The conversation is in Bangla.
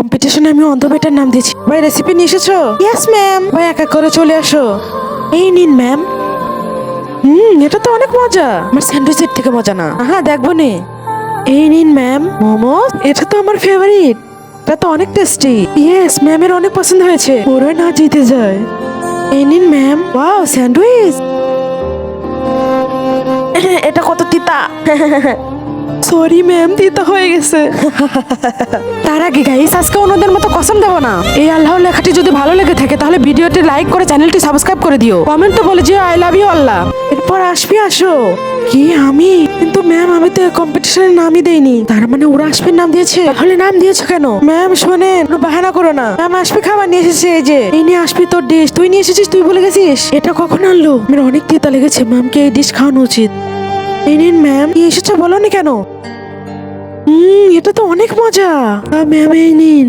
কম্পিটিশনে আমি অন্ধবেটার নাম দিয়েছি। ভাই রেসিপি নিয়ে এসেছো? Yes ma'am. ভাই এক এক করে চলে আসো। এই নিন ম্যাম। এটা তো অনেক মজা। আমার স্যান্ডউইচের থেকে মজা না। হ্যাঁ দেখবো নে। এই নিন ম্যাম মোমোস। এটা তো আমার ফেভারিট। এটা তো অনেক টেস্টি। ইয়েস ম্যামের অনেক পছন্দ হয়েছে। ওরা না জিতে যায়। এই নিন ম্যাম। Wow sandwich. এটা কত তিতা। সরি ম্যাম, তিতা হয়ে গেছে। তার আগে গাইস আজকে অন্যদের মতো কসম দেব না। এই আল্লাহর লেখাটি যদি ভালো লেগে থাকে তাহলে ভিডিওটি লাইক করে চ্যানেলটি সাবস্ক্রাইব করে দিও। কমেন্টে বলে যে আই লাভ ইউ আল্লাহ। এরপর আসবি আসো। কি আমি? কিন্তু ম্যাম আমি তো কম্পিটিশনের নামই দেইনি। তার মানে ওরা আসবির নাম দিয়েছে। তাহলে নাম দিয়েছো কেন? ম্যাম শোনেন, বাহানা করো না। ম্যাম আসবি খাবার নিয়ে এসেছে। এই যে এই নিয়ে আসবি তোর ডিশ। তুই নিয়ে এসেছিস, তুই বলে গেছিস। এটা কখন আনলো? আমার অনেক তিতা লেগেছে। ম্যামকে এই ডিশ খাওয়ানো উচিত। এই নিন ম্যাম। নিয়ে এসেছো বলোনি কেন? এটা তো অনেক মজা। ম্যাম এই নিন।